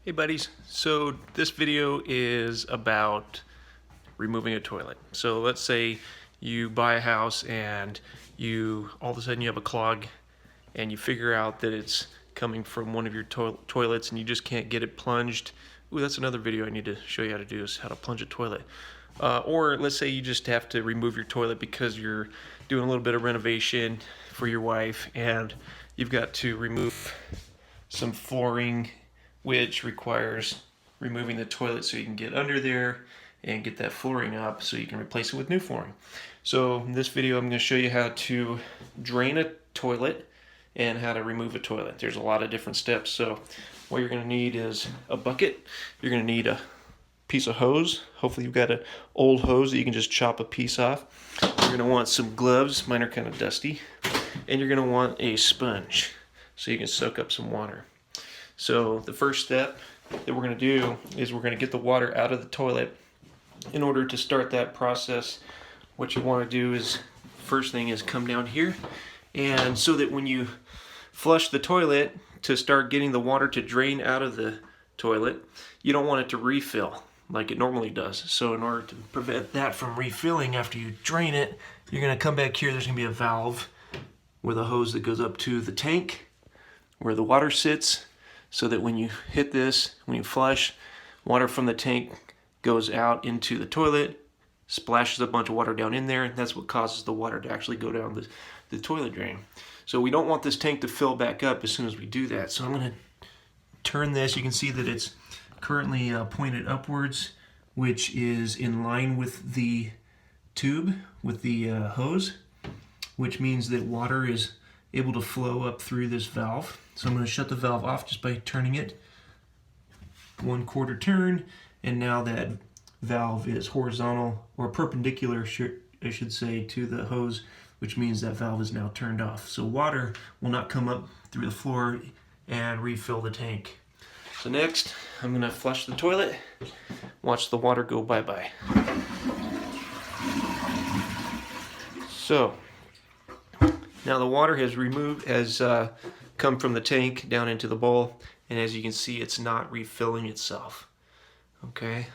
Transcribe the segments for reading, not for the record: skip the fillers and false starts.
Hey buddies, so this video is about removing a toilet. So let's say you buy a house and you all of a sudden you have a clog and you figure out that it's coming from one of your toilets and you just can't get it plunged. Ooh, that's another video I need to show you how to do, is how to plunge a toilet. Or let's say you just have to remove your toilet because you're doing a little bit of renovation for your wife and you've got to remove some flooring, which requires removing the toilet so you can get under there and get that flooring up so you can replace it with new flooring. So in this video I'm going to show you how to drain a toilet and how to remove a toilet. There's a lot of different steps. So what you're going to need is a bucket. You're going to need a piece of hose. Hopefully you've got an old hose that you can just chop a piece off. You're going to want some gloves. Mine are kind of dusty. And you're going to want a sponge so you can soak up some water. So the first step that we're going to do is we're going to get the water out of the toilet. In order to start that process, what you want to do is, first thing is come down here, and so that when you flush the toilet to start getting the water to drain out of the toilet, you don't want it to refill like it normally does. So in order to prevent that from refilling after you drain it, you're going to come back here. There's going to be a valve with a hose that goes up to the tank where the water sits, so that when you hit this, when you flush, water from the tank goes out into the toilet, splashes a bunch of water down in there, and that's what causes the water to actually go down the toilet drain. So we don't want this tank to fill back up as soon as we do that. So I'm going to turn this. You can see that it's currently pointed upwards, which is in line with the tube, with the hose, which means that water is able to flow up through this valve. So I'm going to shut the valve off just by turning it 1/4 turn, and now that valve is horizontal, or perpendicular I should say, to the hose, which means that valve is now turned off. So water will not come up through the floor and refill the tank. So next I'm going to flush the toilet. Watch the water go bye-bye. So now the water has come from the tank down into the bowl, and as you can see, it's not refilling itself. Okay?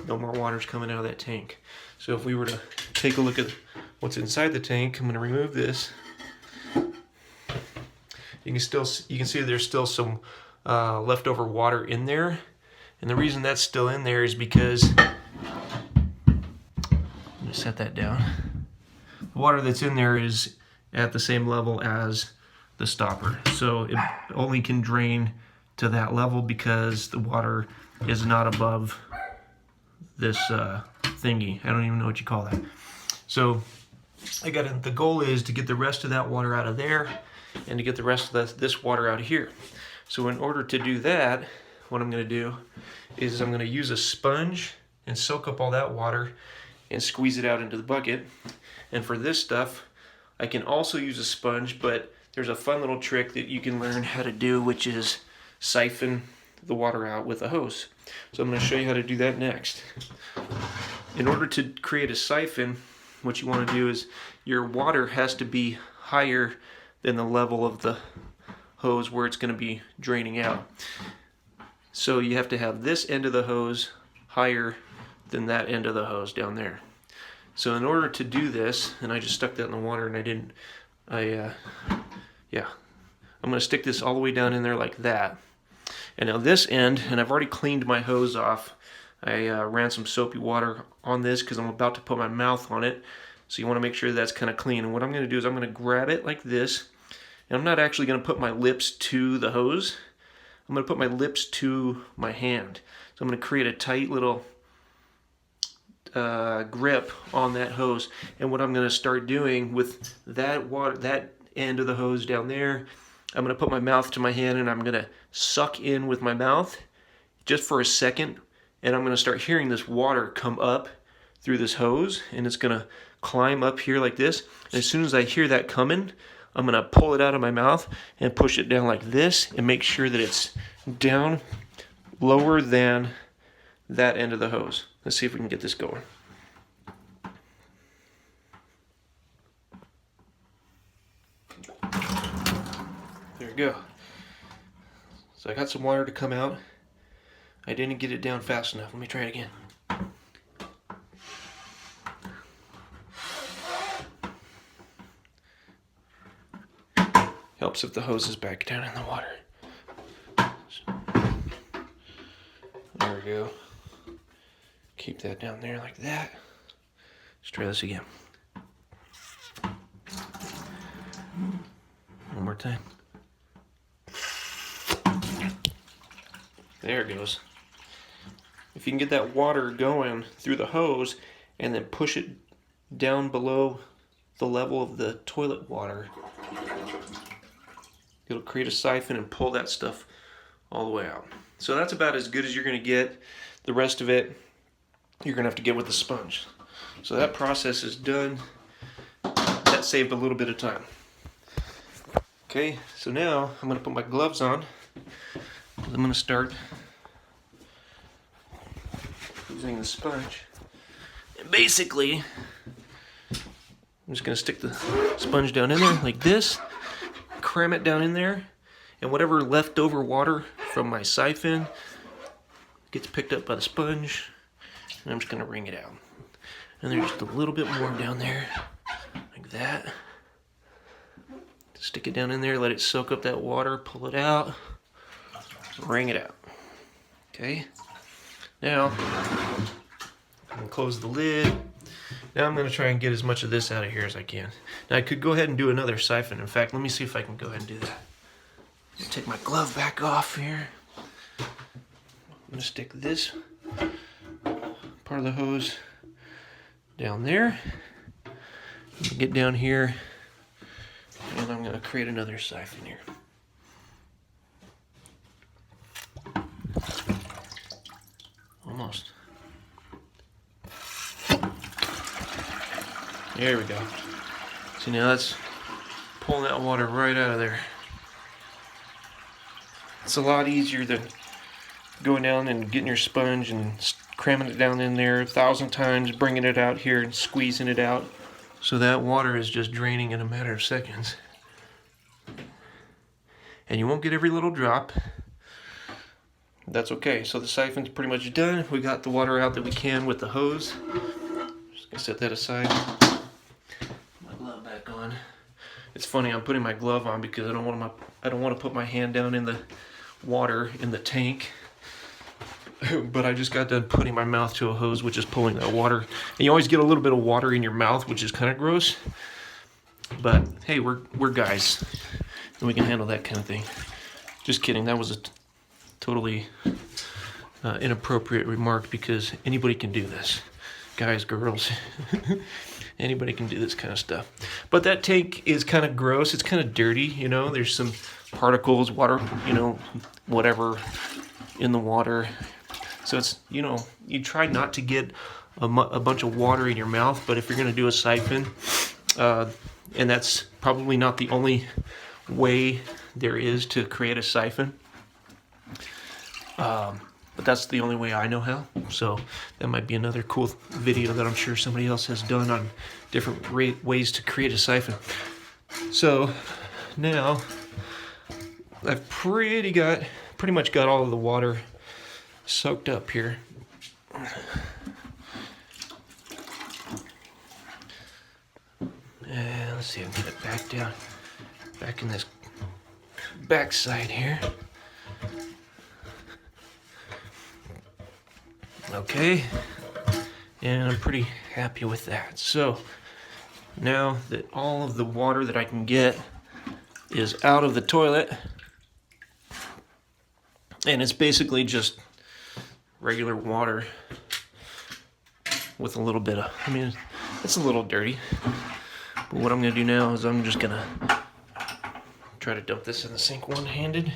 No more water's coming out of that tank. So if we were to take a look at what's inside the tank, I'm going to remove this. You can see there's still some leftover water in there, and the reason that's still in there is because, I'm going to set that down. The water that's in there is at the same level as the stopper, so it only can drain to that level because the water is not above this thingy. I don't even know what you call that. So the goal is to get the rest of that water out of there and to get the rest of this water out of here. So in order to do that, what I'm going to do is I'm going to use a sponge and soak up all that water and squeeze it out into the bucket. And for this stuff, I can also use a sponge, but there's a fun little trick that you can learn how to do, which is siphon the water out with a hose. So I'm going to show you how to do that next. In order to create a siphon, what you want to do is your water has to be higher than the level of the hose where it's going to be draining out. So you have to have this end of the hose higher than that end of the hose down there. So in order to do this, and I just stuck that in the water and I'm going to stick this all the way down in there like that. And now this end, and I've already cleaned my hose off. I ran some soapy water on this because I'm about to put my mouth on it. So you want to make sure that's kind of clean. And what I'm going to do is I'm going to grab it like this. And I'm not actually going to put my lips to the hose. I'm going to put my lips to my hand. So I'm going to create a tight little grip on that hose. And what I'm going to start doing with that water, that end of the hose down there, I'm going to put my mouth to my hand and I'm going to suck in with my mouth just for a second, and I'm going to start hearing this water come up through this hose, and it's going to climb up here like this. And as soon as I hear that coming, I'm going to pull it out of my mouth and push it down like this and make sure that it's down lower than that end of the hose. Let's see if we can get this going. There we go. So I got some water to come out. I didn't get it down fast enough. Let me try it again. Helps if the hose is back down in the water. There we go. Keep that down there like that. Let's try this again. One more time. There it goes. If you can get that water going through the hose and then push it down below the level of the toilet water, it'll create a siphon and pull that stuff all the way out. So that's about as good as you're going to get. The rest of it, you're going to have to get with the sponge. So that process is done. That saved a little bit of time. Okay, so now I'm going to put my gloves on. I'm going to start using the sponge. And basically, I'm just going to stick the sponge down in there like this, cram it down in there, and whatever leftover water from my siphon gets picked up by the sponge, and I'm just going to wring it out. And there's just a little bit more down there, like that. Stick it down in there, let it soak up that water, pull it out, wring it out. Okay, now I'm going to close the lid. Now I'm going to try and get as much of this out of here as I can. Now I could go ahead and do another siphon. In fact, let me see if I can go ahead and do that. Take my glove back off here. I'm going to stick this part of the hose down there. Get down here, and I'm going to create another siphon here. Almost. There we go. See, now that's pulling that water right out of there. It's a lot easier than going down and getting your sponge and cramming it down in there 1,000 times, bringing it out here and squeezing it out. So that water is just draining in a matter of seconds. And you won't get every little drop. That's okay. So the siphon's pretty much done. We got the water out that we can with the hose. Just gonna set that aside. Put my glove back on. It's funny, I'm putting my glove on because I don't want to put my hand down in the water in the tank. But I just got done putting my mouth to a hose, which is pulling that water. And you always get a little bit of water in your mouth, which is kind of gross. But hey, we're guys, and we can handle that kind of thing. Just kidding. That was a totally inappropriate remark, because anybody can do this. Guys, girls, anybody can do this kind of stuff. But that tank is kind of gross. It's kind of dirty, you know. There's some particles, water, you know, whatever in the water. So it's, you know, you try not to get a bunch of water in your mouth, but if you're going to do a siphon, and that's probably not the only way there is to create a siphon, but that's the only way I know how. So that might be another cool video that I'm sure somebody else has done on different ways to create a siphon. So now I've pretty much got all of the water soaked up here. And let's see, I'll get it back in this back side here. Okay, and I'm pretty happy with that. So now that all of the water that I can get is out of the toilet, and it's basically just regular water with a little bit of, I mean, it's a little dirty. But what I'm going to do now is I'm just going to try to dump this in the sink one-handed.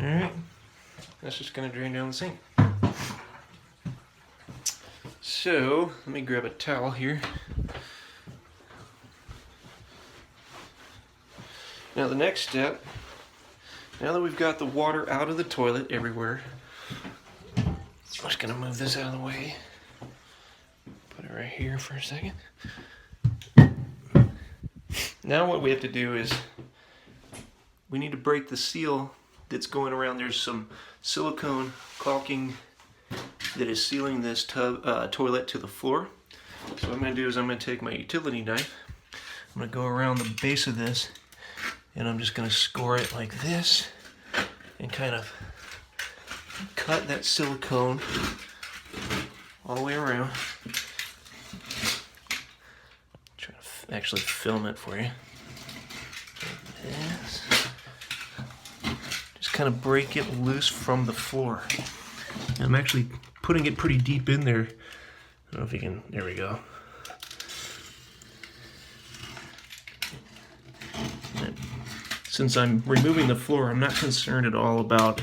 Alright, that's just going to drain down the sink. So, let me grab a towel here. Now the next step, now that we've got the water out of the toilet everywhere, I'm just gonna move this out of the way. Put it right here for a second. Now what we have to do is we need to break the seal that's going around. There's some silicone caulking that is sealing this toilet to the floor. So what I'm going to do is I'm going to take my utility knife. I'm going to go around the base of this and I'm just going to score it like this and kind of cut that silicone all the way around. Try to actually film it for you. Like this. Just kind of break it loose from the floor. And I'm actually putting it pretty deep in there. I don't know if you can, there we go. Since I'm removing the floor, I'm not concerned at all about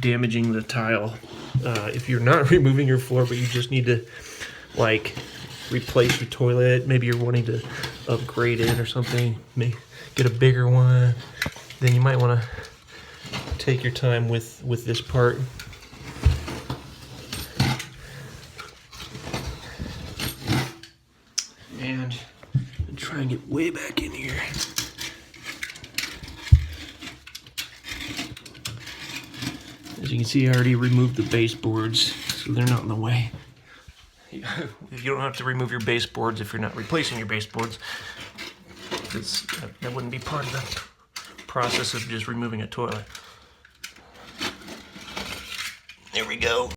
damaging the tile. If you're not removing your floor, but you just need to like replace your toilet, maybe you're wanting to upgrade it or something, maybe get a bigger one, then you might want to take your time with this part. And try and get way back in here. As you can see, I already removed the baseboards, so they're not in the way. You don't have to remove your baseboards if you're not replacing your baseboards. That wouldn't be part of the process of just removing a toilet. There we go.